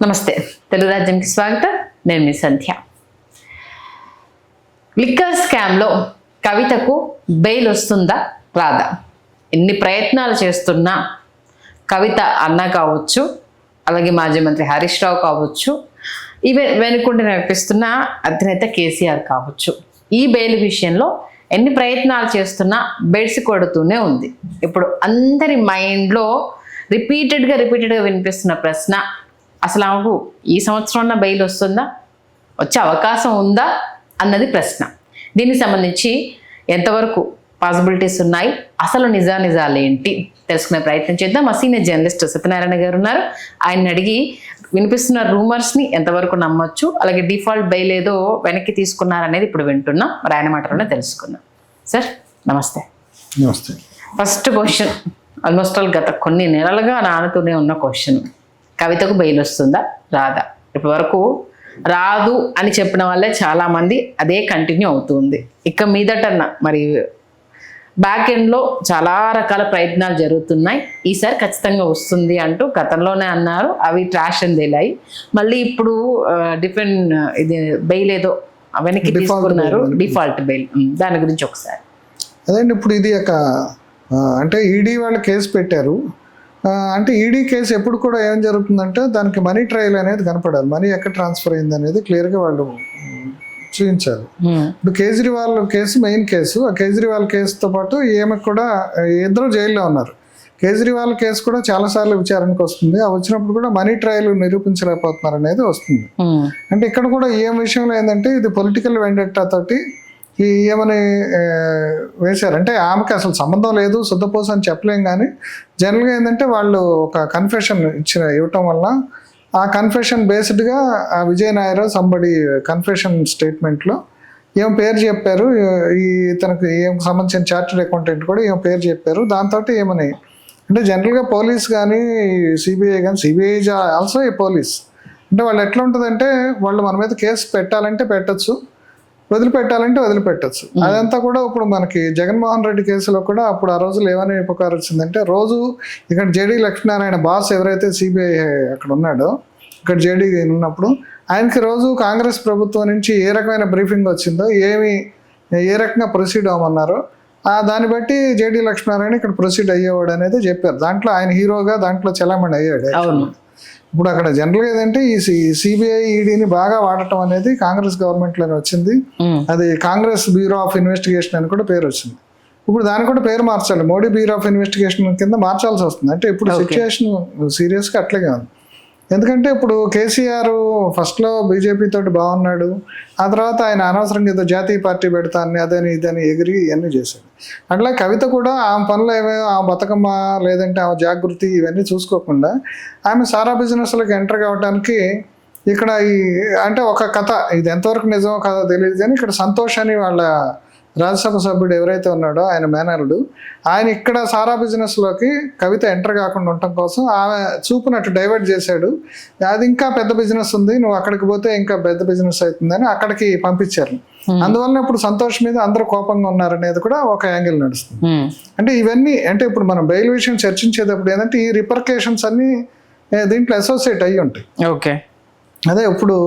నమస్తే, తెలుగు రాజ్యంకి స్వాగతం. నేను మీ సంధ్య. లిక్కర్ స్కామ్లో కవితకు బెయిల్ వస్తుందా రాదా? ఎన్ని ప్రయత్నాలు చేస్తున్నా కవిత అన్న కావచ్చు, అలాగే మాజీ మంత్రి హరీష్ రావు కావచ్చు, ఈవెన్ వెనుకుండి నడిపిస్తున్న అధినేత కేసీఆర్ కావచ్చు, ఈ బెయిల్ విషయంలో ఎన్ని ప్రయత్నాలు చేస్తున్నా బెడ్స్ కొడుతూనే ఉంది. ఇప్పుడు అందరి మైండ్లో రిపీటెడ్గా వినిపిస్తున్న ప్రశ్న, అసలు ఆమెకు ఈ సంవత్సరం బెయిల్ వస్తుందా, వచ్చే అవకాశం ఉందా అన్నది ప్రశ్న. దీనికి సంబంధించి ఎంతవరకు పాసిబిలిటీస్ ఉన్నాయి, అసలు నిజాలు ఏంటి తెలుసుకునే ప్రయత్నం చేద్దాం. మా సీనియర్ జర్నలిస్ట్ సత్యనారాయణ గారు ఉన్నారు. ఆయన అడిగి వినిపిస్తున్న రూమర్స్ని ఎంతవరకు నమ్మొచ్చు, అలాగే డిఫాల్ట్ బెయిల్ ఏదో వెనక్కి తీసుకున్నారనేది ఇప్పుడు వింటున్నాం. మరి ఆయన మాటలోనే తెలుసుకుందాం. సార్ నమస్తే. నమస్తే. ఫస్ట్ క్వశ్చన్, ఆల్మోస్ట్ ఆల్ గత కొన్ని నెలలుగా నానుతూనే ఉన్న క్వశ్చన్, కవితకు బెయిల్ వస్తుందా రాదా? ఇప్పటి వరకు రాదు అని చెప్పిన వాళ్ళే చాలామంది అదే కంటిన్యూ అవుతుంది. ఇక మీదటన్నా మరి బ్యాక్ ఎండ్లో చాలా రకాల ప్రయత్నాలు జరుగుతున్నాయి. ఈసారి ఖచ్చితంగా వస్తుంది అంటూ గతంలోనే అన్నారు, అవి ట్రాష్ అని తేలాయి. మళ్ళీ ఇప్పుడు డిఫరెంట్ ఇది బెయిల్ ఏదో వెనక్కి తీసుకున్నారు, డిఫాల్ట్ బెయిల్. దాని గురించి ఒకసారి అదేండి, ఇప్పుడు ఇది ఒక అంటే ఈడీ వాళ్ళు కేసు పెట్టారు. అంటే ఈడీ కేసు ఎప్పుడు కూడా ఏం జరుగుతుందంటే దానికి మనీ ట్రయల్ అనేది కనపడాలి, మనీ ఎక్కడ ట్రాన్స్ఫర్ అయింది అనేది క్లియర్గా వాళ్ళు చూపించాలి. ఇప్పుడు కేజ్రీవాల్ కేసు మెయిన్ కేసు. ఆ కేజ్రీవాల్ కేసుతో పాటు ఈమెకు కూడా ఇద్దరు జైల్లో ఉన్నారు. కేజ్రీవాల్ కేసు కూడా చాలాసార్లు విచారణకు వస్తుంది. ఆ వచ్చినప్పుడు కూడా మనీ ట్రయల్ నిరూపించలేకపోతున్నారు అనేది వస్తుంది. అంటే ఇక్కడ కూడా ఏం విషయంలో ఏంటంటే ఇది పొలిటికల్ వెండెట్టా తోటి ఏమని వేశారు అంటే ఆమెకి అసలు సంబంధం లేదు, శుద్ధపోస అని చెప్పలేం. కానీ జనరల్గా ఏంటంటే వాళ్ళు ఒక కన్ఫెషన్ ఇవ్వటం వల్ల ఆ కన్ఫెషన్ బేస్డ్గా ఆ విజయ్ నాయర్ సంబడి కన్ఫెషన్ స్టేట్మెంట్లో ఏం పేరు చెప్పారు, ఈ తనకు ఏం సంబంధించిన చార్టెడ్ అకౌంటెంట్ కూడా ఏం పేరు చెప్పారు. దాంతో ఏమని అంటే జనరల్గా పోలీస్ కానీ సిబిఐ కానీ, సిబిఐ ఆల్సో ఏ పోలీస్, అంటే వాళ్ళు ఎట్లా ఉంటుందంటే వాళ్ళు మన మీద కేసు పెట్టాలంటే పెట్టచ్చు, వదిలిపెట్టాలంటే వదిలిపెట్టచ్చు. అదంతా కూడా ఇప్పుడు మనకి జగన్మోహన్ రెడ్డి కేసులో కూడా అప్పుడు ఆ రోజులు ఏమని ఉపకారం వచ్చిందంటే, రోజు ఇక్కడ జేడీ లక్ష్మీనారాయణ బాస్ ఎవరైతే సిబిఐ అక్కడ ఉన్నాడో, ఇక్కడ జేడీ ఉన్నప్పుడు ఆయనకి రోజు కాంగ్రెస్ ప్రభుత్వం నుంచి ఏ రకమైన బ్రీఫింగ్ వచ్చిందో, ఏ రకంగా ప్రొసీడ్ అవ్వమన్నారో దాన్ని బట్టి జేడీ లక్ష్మీనారాయణ ఇక్కడ ప్రొసీడ్ అయ్యేవాడు అనేది చెప్పారు. దాంట్లో ఆయన హీరోగా దాంట్లో చలామణి అయ్యాడు. ఇప్పుడు అక్కడ జనరల్గా ఏదంటే ఈ సిబిఐ ఈడీని బాగా వాడటం అనేది కాంగ్రెస్ గవర్నమెంట్లోనే వచ్చింది. అది కాంగ్రెస్ బ్యూరో ఆఫ్ ఇన్వెస్టిగేషన్ అని కూడా పేరు వచ్చింది. ఇప్పుడు దాన్ని కూడా పేరు మార్చాలి, మోడీ బ్యూరో ఆఫ్ ఇన్వెస్టిగేషన్ కింద మార్చాల్సి వస్తుంది. అంటే ఇప్పుడు సిచ్యువేషన్ సీరియస్గా అట్లాగే ఉంది. ఎందుకంటే ఇప్పుడు కేసీఆర్ ఫస్ట్లో బీజేపీ తోటి బాగున్నాడు, ఆ తర్వాత ఆయన అనవసరంగా ఏదో జాతీయ పార్టీ పెడతాన్ని అదని ఇదని ఎగిరి ఇవన్నీ చేశాడు. అట్లా కవిత కూడా ఆమె పనులు ఏమేమో ఆ బతుకమ్మ లేదంటే ఆమె జాగృతి ఇవన్నీ చూసుకోకుండా ఆమె సారా బిజినెస్లోకి ఎంటర్ కావడానికి ఇక్కడ అంటే ఒక కథ, ఇది ఎంతవరకు నిజమో కథ తెలియదు కానీ ఇక్కడ సంతోష్ అని వాళ్ళ రాజ్యసభ సభ్యుడు ఎవరైతే ఉన్నాడో ఆయన మేనల్లుడు, ఆయన ఇక్కడ సారా బిజినెస్లోకి కవిత ఎంటర్ కాకుండా ఉండటం కోసం ఆమె చూపునట్టు డైవర్ట్ చేశాడు. అది ఇంకా పెద్ద బిజినెస్ ఉంది, నువ్వు అక్కడికి పోతే ఇంకా పెద్ద బిజినెస్ అవుతుందని అక్కడికి పంపించారు. అందువల్ల ఇప్పుడు సంతోష్ మీద అందరూ కోపంగా ఉన్నారనేది కూడా ఒక యాంగిల్ నడుస్తుంది. అంటే ఇవన్నీ అంటే ఇప్పుడు మనం బెయిల్ విషయం చర్చించేటప్పుడు ఏంటంటే ఈ రిపర్కేషన్స్ అన్ని దీంట్లో అసోసియేట్ అయ్యి ఉంటాయి. ఓకే, అదే ఇప్పుడు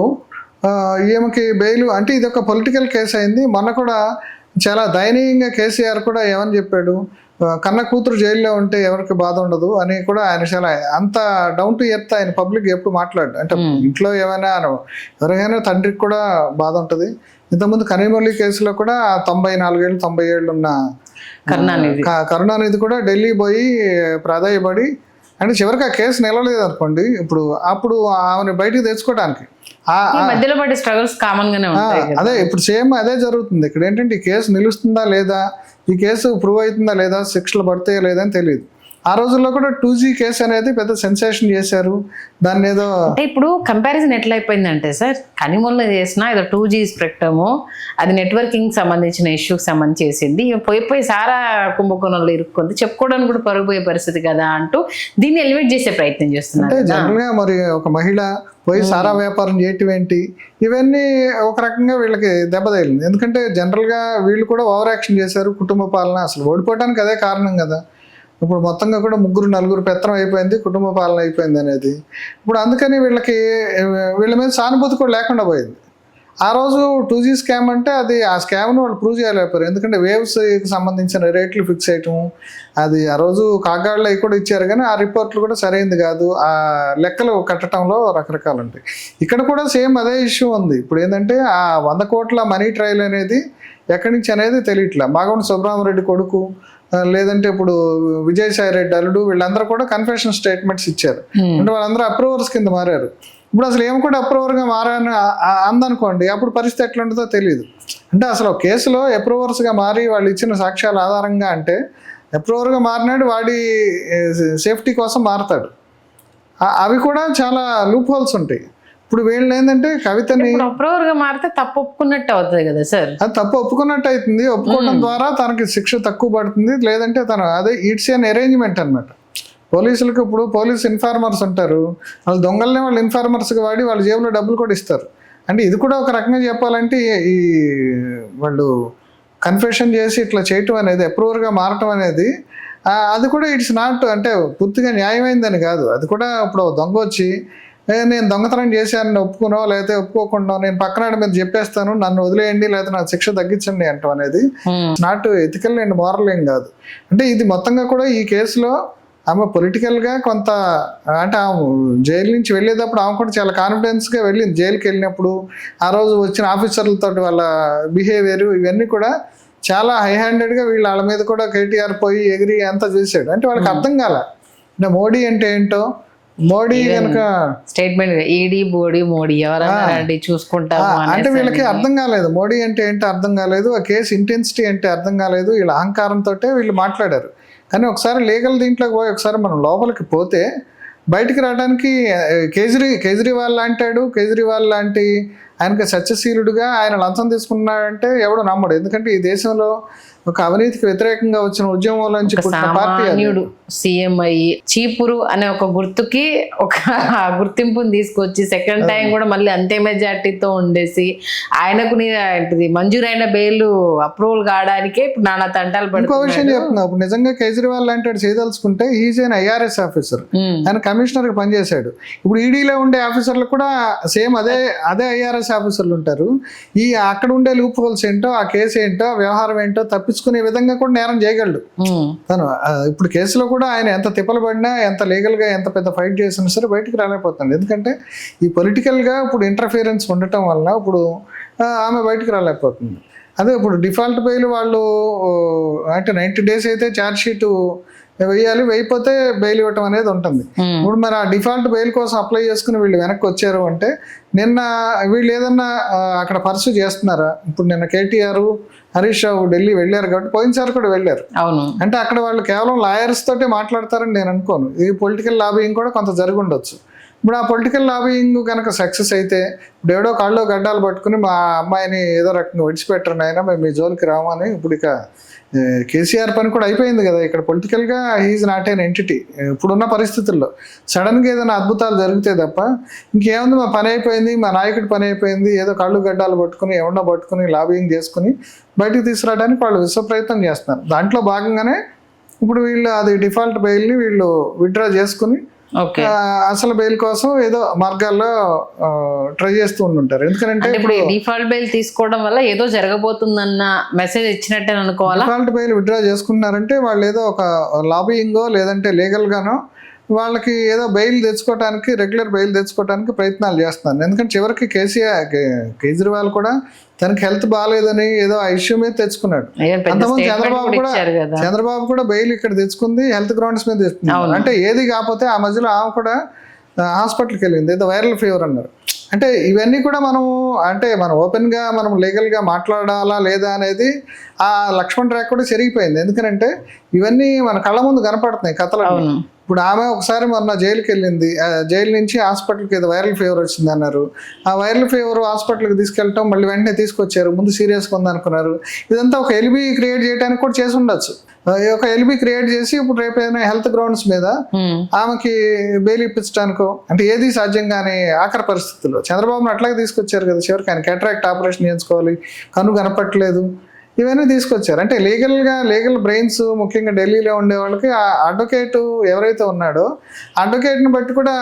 ఈమెకి బెయిల్ అంటే ఇది ఒక పొలిటికల్ కేసు అయింది. మొన్న కూడా చాలా దయనీయంగా కేసీఆర్ కూడా ఏమని చెప్పాడు, కన్న కూతురు జైల్లో ఉంటే ఎవరికి బాధ ఉండదు అని కూడా ఆయన చాలా అంత డౌన్ టు ఎర్త్ ఆయన పబ్లిక్ ఎప్పుడు మాట్లాడు. అంటే ఇంట్లో ఏమైనా ఎవరికైనా తండ్రికి కూడా బాధ ఉంటుంది. ఇంతకుముందు కనిమొల్లి కేసులో కూడా 94 ఏళ్ళు 90 ఏళ్ళు ఉన్న కరుణానిధి కూడా ఢిల్లీ పోయి ప్రాధాయపడి అంటే చివరికి ఆ కేసు నిలవలేదు అనుకోండి. అప్పుడు ఆమెను బయటికి తెచ్చుకోవడానికి అదే ఇప్పుడు సేమ్ అదే జరుగుతుంది. ఇక్కడ ఏంటంటే ఈ కేసు నిలుస్తుందా లేదా, ఈ కేసు ప్రూవ్ అవుతుందా లేదా, శిక్షలు పడతాయా లేదా అని తెలియదు. ఆ రోజుల్లో కూడా 2G కేసు అనేది పెద్ద సెన్సేషన్ చేశారు. దాన్ని ఏదో అంటే ఇప్పుడు కంపారిజన్ ఎట్లా అయిపోయిందంటే సార్, కనిమొల్ల చేసిన ఏదో 2G స్పెక్ట్రము అది నెట్వర్కింగ్ సంబంధించిన ఇష్యూకి సంబంధించి చేసింది, పోయి సారా కుంభకోణంలో ఇరుక్కుంది, చెప్పుకోవడానికి కూడా పరుగుపోయే పరిస్థితి కదా అంటూ దీన్ని ఎలివేట్ చేసే ప్రయత్నం చేస్తున్నారు. అంటే జనరల్గా మరి ఒక మహిళ పోయి సారా వ్యాపారం చేయటం ఏంటి, ఇవన్నీ ఒక రకంగా వీళ్ళకి దెబ్బ తగిలింది. ఎందుకంటే జనరల్గా వీళ్ళు కూడా ఓవర్ యాక్షన్ చేశారు, కుటుంబ పాలన అసలు ఓడిపోవడానికి అదే కారణం కదా. ఇప్పుడు మొత్తంగా కూడా 3-4 పెత్తనం అయిపోయింది, కుటుంబ పాలన అయిపోయింది అనేది. ఇప్పుడు అందుకని వీళ్ళ మీద సానుభూతి కూడా లేకుండా పోయింది. ఆ రోజు 2G స్కామ్ అంటే అది ఆ స్కామ్ను వాళ్ళు ప్రూవ్ చేయలేకపోయారు. ఎందుకంటే వేవ్స్కి సంబంధించిన రేట్లు ఫిక్స్ చేయటం, అది ఆ రోజు కాగాళ్ళు అవి కూడా ఇచ్చారు, కానీ ఆ రిపోర్ట్లు కూడా సరైనది కాదు, ఆ లెక్కలు కట్టడంలో రకరకాలు ఉంటాయి. ఇక్కడ కూడా సేమ్ అదే ఇష్యూ ఉంది. ఇప్పుడు ఏంటంటే ఆ 100 కోట్ల మనీ ట్రయల్ అనేది ఎక్కడి నుంచి అనేది తెలియట్లా. మాగంటి సుబ్రహ్మరెడ్డి కొడుకు, లేదంటే ఇప్పుడు విజయసాయి రెడ్డి అల్లుడు, వీళ్ళందరూ కూడా కన్ఫెషన్ స్టేట్మెంట్స్ ఇచ్చారు. అంటే వాళ్ళందరూ అప్రూవర్స్ కింద మారారు. ఇప్పుడు అసలు ఏం కూడా అప్రూవర్గా మారని అందనుకోండి, అప్పుడు పరిస్థితి ఎట్లా ఉంటుందో తెలియదు. అంటే అసలు కేసులో అప్రూవర్స్గా మారి వాళ్ళు ఇచ్చిన సాక్ష్యాల ఆధారంగా అంటే అప్రూవర్గా మారినాడు వాడి సేఫ్టీ కోసం మారతాడు. అవి కూడా చాలా లూప్ హోల్స్ ఉంటాయి. ఇప్పుడు వీళ్ళు ఏంటంటే కవితని అప్రూవర్గా మారితే తప్పు ఒప్పుకున్నట్టు అవుతుంది కదా సార్. అది తప్పు ఒప్పుకున్నట్టు అవుతుంది. ఒప్పుకోవడం ద్వారా తనకి శిక్ష తక్కువ పడుతుంది. లేదంటే అదే ఇట్స్ ఎన్ అరేంజ్మెంట్ అనమాట. పోలీసులకు ఇప్పుడు పోలీస్ ఇన్ఫార్మర్స్ ఉంటారు, వాళ్ళు దొంగల్ని వాళ్ళు ఇన్ఫార్మర్స్గా వాడి వాళ్ళ జేబులో డబ్బులు కూడా ఇస్తారు. అంటే ఇది కూడా ఒక రకంగా చెప్పాలంటే ఈ వాళ్ళు కన్ఫెషన్ చేసి ఇట్లా చేయటం అనేది, అప్రూవర్గా మారటం అనేది, అది కూడా ఇట్స్ నాట్ అంటే పూర్తిగా న్యాయమైందని కాదు. అది కూడా ఇప్పుడు దొంగ వచ్చి నేను దొంగతనం చేశానని ఒప్పుకునో లేకపోతే ఒప్పుకోకుండా నేను పక్కనాడు మీద చెప్పేస్తాను, నన్ను వదిలేయండి లేకపోతే నాకు శిక్ష తగ్గించండి అంటాం అనేది నాట్ ఎథికల్ అండ్ మోరల్ ఏం కాదు. అంటే ఇది మొత్తంగా కూడా ఈ కేసులో ఆమె పొలిటికల్గా కొంత అంటే ఆమె జైలు నుంచి వెళ్ళేటప్పుడు ఆమె కూడా చాలా కాన్ఫిడెన్స్గా వెళ్ళింది. జైలుకి వెళ్ళినప్పుడు ఆ రోజు వచ్చిన ఆఫీసర్లతో వాళ్ళ బిహేవియర్ ఇవన్నీ కూడా చాలా హై హ్యాండెడ్గా వాళ్ళ మీద కూడా కేటీఆర్ పోయి ఎగిరి అంతా చేశాడు. అంటే వాళ్ళకి అర్థం కాల అంటే మోడీ అంటే ఏంటో. మోడీ కనుక స్టేట్మెంట్ ఈడీ బోడీ మోడీ ఎవరైనా చూసుకుంటారు అంటే వీళ్ళకి అర్థం కాలేదు. మోడీ అంటే ఏంటో అర్థం కాలేదు, ఆ కేసు ఇంటెన్సిటీ అంటే అర్థం కాలేదు. వీళ్ళ అహంకారంతో వీళ్ళు మాట్లాడారు. కానీ ఒకసారి లీగల్ దీంట్లోకి పోయి ఒకసారి మనం లోపలికి పోతే బయటికి రావడానికి కేజ్రీవాల్ అంటాడు. కేజ్రీవాల్ లాంటి ఆయనకి సత్యశీలుడుగా ఆయన లంచం తీసుకున్నాడంటే ఎవడు నమ్మడు. ఎందుకంటే ఈ దేశంలో ఒక అవినీతికి వ్యతిరేకంగా వచ్చిన ఉద్యమంలో నుంచి పుట్టిన పార్టీ సీఎం అయ్యి చీపురు అనే ఒక గుర్తుకి ఒక గుర్తింపుని తీసుకొచ్చి సెకండ్ టైం కూడా మళ్ళీ అంతే మెజార్టీతో ఉండేసి ఆయనకు మంజూరైన బెయిల్ అప్రూవల్ కావడానికే ఇప్పుడు నానా తంటాలు పడుతుంది. ఇంకో విషయం చెప్తున్నా, ఇప్పుడు నిజంగా కేజ్రీవాల్ లాంటి చేయదలుచుకుంటే ఈజ్ అన్ IRS ఆఫీసర్, ఆయన కమిషనర్గా పనిచేశాడు. ఇప్పుడు ఈడీలో ఉండే ఆఫీసర్లు కూడా సేమ్ అదే IRS ఆఫీసర్లు ఉంటారు. అక్కడ ఉండే లూప్ హోల్స్ ఏంటో, ఆ కేసు ఏంటో, వ్యవహారం ఏంటో తప్పించుకునే విధంగా కూడా నేరం చేయగలడు తను. ఇప్పుడు కేసులో కూడా ఆయన ఎంత తిప్పలు పడినా, ఎంత లీగల్గా ఎంత పెద్ద ఫైట్ చేసినా సరే బయటికి రాలేకపోతుంది. ఎందుకంటే ఈ పొలిటికల్గా ఇప్పుడు ఇంటర్ఫియరెన్స్ ఉండటం వల్ల ఇప్పుడు ఆమె బయటికి రాలేకపోతుంది. అదే ఇప్పుడు డిఫాల్ట్ బెయిల్ వాళ్ళు అంటే 90 days అయితే ఛార్జ్ షీట్ వేయాలి, వేయకపోతే బెయిల్ ఇవ్వటం అనేది ఉంటుంది. ఇప్పుడు మరి ఆ డిఫాల్ట్ బెయిల్ కోసం అప్లై చేసుకుని వీళ్ళు వెనక్కి వచ్చారు అంటే నిన్న వీళ్ళు ఏదన్నా అక్కడ పర్సూ చేస్తున్నారా? ఇప్పుడు నిన్న కేటీఆర్ హరీష్ రావు ఢిల్లీ వెళ్ళారు కాబట్టి పోయినసారి కూడా వెళ్ళారు. అంటే అక్కడ వాళ్ళు కేవలం లాయర్స్ తోటే మాట్లాడతారని నేను అనుకోను. ఈ పొలిటికల్ లాబింగ్ కూడా కొంత జరిగి ఉండొచ్చు. ఇప్పుడు ఆ పొలిటికల్ లాబింగ్ కనుక సక్సెస్ అయితే ఇప్పుడు ఎవడో కాళ్ళు గడ్డాలు పట్టుకుని మా అమ్మాయిని ఏదో రకంగా విడిచిపెట్టరు అయినా మేము మీ జోలికి రామని ఇప్పుడు ఇక కేసీఆర్ పని కూడా అయిపోయింది కదా. ఇక్కడ పొలిటికల్గా హీఈస్ నాట్ ఎన్ ఎంటిటీ. ఇప్పుడున్న పరిస్థితుల్లో సడన్గా ఏదైనా అద్భుతాలు జరిగితే తప్ప ఇంకేముంది, మా పని అయిపోయింది, మా నాయకుడి పని అయిపోయింది, ఏదో కళ్ళు గడ్డాలు పట్టుకుని ఎవడో పట్టుకుని లాబింగ్ చేసుకుని బయటకు తీసుకురావడానికి వాళ్ళు విశ్వ ప్రయత్నం చేస్తున్నారు. దాంట్లో భాగంగానే ఇప్పుడు వీళ్ళు అది డిఫాల్ట్ బెయిల్ని వీళ్ళు విత్డ్రా చేసుకుని అసలు బెయిల్ కోసం ఏదో మార్గాల్లో ట్రై చేస్తూ ఉంటారు. ఎందుకంటే ఇప్పుడు డిఫాల్ట్ బెయిల్ తీసుకోవడం వల్ల ఏదో జరగబోతుందన్న మెసేజ్ ఇచ్చినట్టే అనుకోవాలి. డిఫాల్ట్ బెయిల్ విత్డ్రా చేసుకున్నారంటే వాళ్ళు ఏదో ఒక లాబింగో లేదంటే లీగల్ గానో వాళ్ళకి ఏదో బెయిల్ తెచ్చుకోవడానికి, రెగ్యులర్ బెయిల్ తెచ్చుకోవడానికి ప్రయత్నాలు చేస్తున్నారు. ఎందుకంటే చివరికి కేజ్రీవాల్ కూడా తనకి హెల్త్ బాగాలేదని ఏదో ఆ ఇష్యూ మీద తెచ్చుకున్నాడు. అంతమంది చంద్రబాబు కూడా బెయిల్ ఇక్కడ తెచ్చుకుంది హెల్త్ గ్రౌండ్స్ మీద తెచ్చుకున్నాడు. అంటే ఏది కాకపోతే ఆ మధ్యలో ఆమె కూడా హాస్పిటల్కి వెళ్ళింది, ఏదో వైరల్ ఫీవర్ అన్నారు. అంటే ఇవన్నీ కూడా మనం ఓపెన్గా మనం లీగల్గా మాట్లాడాలా లేదా అనేది ఆ లక్ష్మణ్ రేఖ కూడా చెరిగిపోయింది. ఎందుకంటే ఇవన్నీ మన కళ్ళ ముందు కనపడుతున్నాయి కథలు. ఇప్పుడు ఆమె ఒకసారి మొన్న జైలుకి వెళ్ళింది, జైలు నుంచి హాస్పిటల్కి ఏదో వైరల్ ఫీవర్ వచ్చింది అన్నారు. ఆ వైరల్ ఫీవర్ హాస్పిటల్కి తీసుకెళ్ళటం మళ్ళీ వెంటనే తీసుకొచ్చారు, ముందు సీరియస్గా ఉందనుకున్నారు. ఇదంతా ఒక ఎలిబి క్రియేట్ చేయడానికి కూడా చేసి ఉండొచ్చు. ఒక ఎలిబి క్రియేట్ చేసి ఇప్పుడు రేపు ఏదైనా హెల్త్ గ్రౌండ్స్ మీద ఆమెకి బెయిల్ ఇప్పించడానికో అంటే ఏది సాధ్యం కాని ఆఖరి పరిస్థితుల్లో చంద్రబాబును అట్లాగే తీసుకొచ్చారు కదా. చివరికి ఆయన క్యాటరాక్ట్ ఆపరేషన్ చేయించుకోవాలి, కన్ను కనపట్లేదు, ఇవన్నీ తీసుకొచ్చారు. అంటే లీగల్ బ్రెయిన్స్ ముఖ్యంగా ఢిల్లీలో ఉండే వాళ్ళకి ఆ అడ్వకేట్ ఎవరైతే ఉన్నాడో అడ్వకేట్ని బట్టి కూడా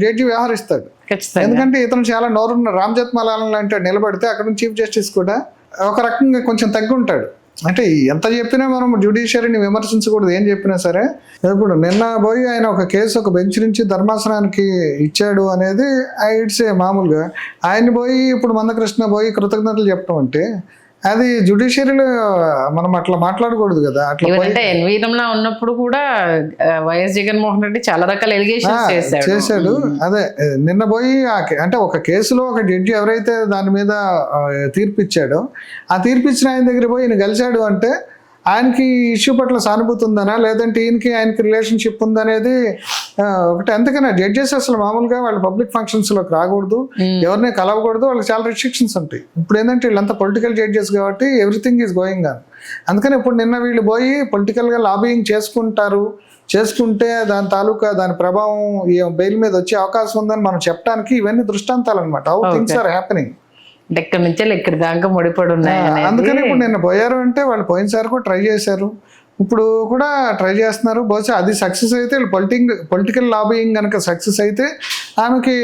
జడ్జి వ్యవహరిస్తాడు. ఖచ్చితంగా. ఎందుకంటే ఇతను చాలా నోరున్న రామ్ జెత్మలాల్ లాంటి నిలబడితే అక్కడ నుంచి చీఫ్ జస్టిస్ కూడా ఒక రకంగా కొంచెం తగ్గి ఉంటాడు. అంటే ఎంత చెప్పినా మనం జ్యుడిషియరీని విమర్శించకూడదు, ఏం చెప్పినా సరే. ఇప్పుడు నిన్న పోయి ఆయన ఒక కేసు ఒక బెంచ్ నుంచి ధర్మాసనానికి ఇచ్చాడు అనేది ఇట్స్ మామూలుగా. ఆయన్ని పోయి ఇప్పుడు మందకృష్ణ పోయి కృతజ్ఞతలు చెప్పడం అంటే అది జ్యుడిషియరీలో మనం అట్లా మాట్లాడకూడదు కదా. అట్లా అంటే ఎన్వీరంలో ఉన్నప్పుడు కూడా వైఎస్ జగన్మోహన్ రెడ్డి చాలా రకాల ఎలిగేషన్స్ చేశాడు. అదే నిన్న పోయి అంటే ఒక కేసులో ఒక జడ్జి ఎవరైతే దాని మీద తీర్పు ఇచ్చాడో ఆ తీర్పు ఇచ్చిన ఆయన దగ్గర పోయి ఈయన కలిశాడు అంటే ఆయనకి ఇష్యూ పట్ల సానుభూతి ఉందనా లేదంటే ఆయనకి రిలేషన్షిప్ ఉందనేది ఒకటి. అందుకనే జడ్జెస్ అసలు మామూలుగా వాళ్ళు పబ్లిక్ ఫంక్షన్స్లోకి రాకూడదు, ఎవరిని కలవకూడదు, వాళ్ళకి చాలా రెస్ట్రిక్షన్స్ ఉంటాయి. ఇప్పుడు ఏంటంటే వీళ్ళంతా పొలిటికల్ జడ్జెస్ కాబట్టి ఎవ్రీథింగ్ ఈజ్ గోయింగ్ ఆన్. అందుకని ఇప్పుడు నిన్న వీళ్ళు పోయి పొలిటికల్గా లాబియింగ్ చేసుకుంటే దాని తాలూకా దాని ప్రభావం ఈ బెయిల్ మీద వచ్చే అవకాశం ఉందని మనం చెప్పడానికి ఇవన్నీ దృష్టాంతాలు అనమాట. How things are happening. ఎక్కడి నుంచి ఇక్కడ దాకా ముడిపడి ఉన్నాయి. అందుకని ఇప్పుడు నిన్న పోయారు అంటే వాళ్ళు పోయినసారి కూడా ట్రై చేశారు, ఇప్పుడు కూడా ట్రై చేస్తున్నారు. బహుశా అది సక్సెస్ అయితే పొలిటికల్ లాబియింగ్ కనుక సక్సెస్ అయితే ఆమెకి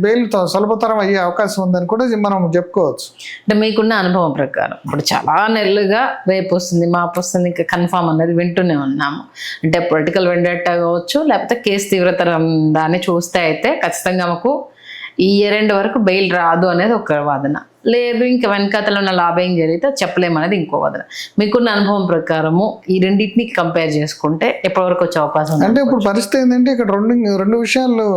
బెయిల్ సులభతరం అయ్యే అవకాశం ఉందని కూడా మనం చెప్పుకోవచ్చు. అంటే మీకున్న అనుభవం ప్రకారం ఇప్పుడు చాలా నెలలుగా రేపు వస్తుంది మాపు వస్తుంది ఇంకా కన్ఫామ్ అనేది వింటూనే ఉన్నాము. అంటే పొలిటికల్ వెండేటా కావచ్చు లేకపోతే కేసు తీవ్రతరం దాన్ని చూస్తే అయితే ఖచ్చితంగా మాకు ఈ ఇయర్ ఎండ్ వరకు బెయిల్ రాదు అనేది ఒక వాదన, లేదు ఇంకా వెనకాతలో ఉన్న లాబింగ్ జరిగితే చెప్పలేమనేది ఇంకో వాదన. మీకున్న అనుభవం ప్రకారము ఈ రెండింటిని కంపేర్ చేసుకుంటే ఎప్పటి వరకు వచ్చే అవకాశం ఉంది? అంటే ఇప్పుడు పరిస్థితి ఏంటంటే ఇక్కడ రెండు విషయాలు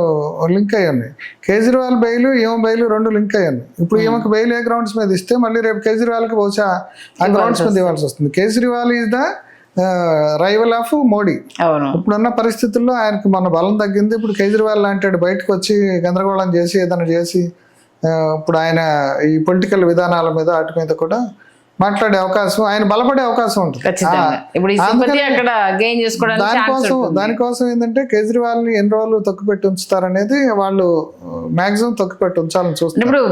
లింక్ అయ్యి ఉన్నాయి. కేజ్రీవాల్ బెయిల్ ఈమె బెయిల్ రెండు లింక్ అయ్యి ఉన్నాయి. ఇప్పుడు ఈమెకు బెయిల్ ఏ గ్రౌండ్స్ మీద ఇస్తే మళ్ళీ రేపు కేజ్రీవాల్కి బహుశా ఆ గ్రౌండ్స్ మీద ఇవ్వాల్సి వస్తుంది. Kejriwal is the rival of Modi. ఇప్పుడున్న పరిస్థితుల్లో ఆయనకి మన బలం తగ్గింది. ఇప్పుడు కేజ్రీవాల్ లాంటి బయటకు వచ్చి గందరగోళం చేసి ఏదైనా చేసి ఇప్పుడు ఆయన ఈ పొలిటికల్ విధానాల మీద వాటి మీద కూడా మాట్లాడే అవకాశం, ఆయన బలపడే అవకాశం ఉంటుంది. దానికోసం ఏంటంటే కేజ్రీవాల్ని ఎన్ని రోజులు తొక్కిపెట్టి ఉంచుతారనేది వాళ్ళు మాక్సిమం తొక్కిపెట్టి ఉంచాలని చూస్తారు. ఇప్పుడు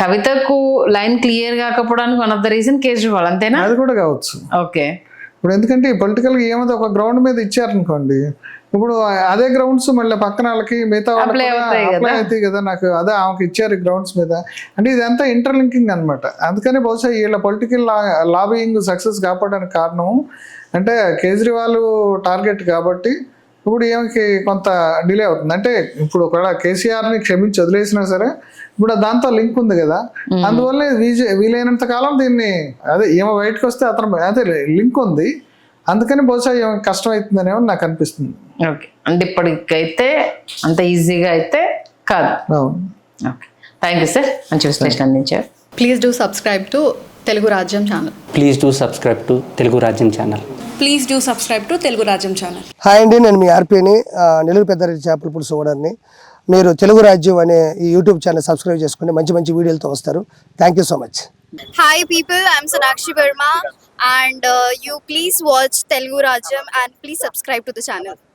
కవితకు లైన్ క్లియర్ కాకపోవడానికి one of the reason Kejriwal అంతేనా? అది కూడా కావచ్చు. ఓకే. ఇప్పుడు ఎందుకంటే ఈ పొలిటికల్గా ఏమైనా ఒక గ్రౌండ్ మీద ఇచ్చారనుకోండి, ఇప్పుడు అదే గ్రౌండ్స్ మళ్ళీ పక్కన వాళ్ళకి మిగతా వాళ్ళకి అప్లై అవుతాయి కదా. నాకు అదే ఆమెకి ఇచ్చారు ఈ గ్రౌండ్స్ మీద అంటే ఇదంతా ఇంటర్లింకింగ్ అనమాట. అందుకని బహుశా వీళ్ళ పొలిటికల్ లాబియింగ్ సక్సెస్ కాపాడడానికి కారణం అంటే కేజ్రీవాల్ టార్గెట్ కాబట్టి ఇప్పుడు ఏమికి కొంత డిలే అవుతుంది. అంటే ఇప్పుడు ఒకవేళ కేసీఆర్ని క్షమించి వదిలేసినా సరే ఇప్పుడు దాంతో లింక్ ఉంది కదా, అందువల్ల వీలైనంత కాలం దీన్ని అదే ఏమో బయటకు వస్తే అతను అదే లింక్ ఉంది, అందుకని బహుశా ఏమో కష్టం అవుతుందనేమో నాకు అనిపిస్తుంది. ఓకే. అంటే ఇప్పటికైతే అంత ఈజీగా అయితే కాదు. ఓకే, థ్యాంక్ యూ సార్, మంచి విశ్లేషణ అందించారు. Please do subscribe to Telugu Rajyam channel. Please do subscribe to Telugu Rajyam channel. Please do subscribe to Telugu Rajyam channel. Hi అండి, నేను మీ ఆర్పీని, నెల్లూరు పెద్దారెడ్డి చేపల పులుసు ఓనర్ని. మీరు తెలుగు రాజ్యం అనే ఈ యూట్యూబ్ ఛానల్ సబ్స్క్రైబ్ చేసుకుని మంచి మంచి వీడియోలతో వస్తారు. Thank you so much. Hi people, I'm Sonakshi Verma and you please watch Telugu Rajyam and please subscribe to the channel.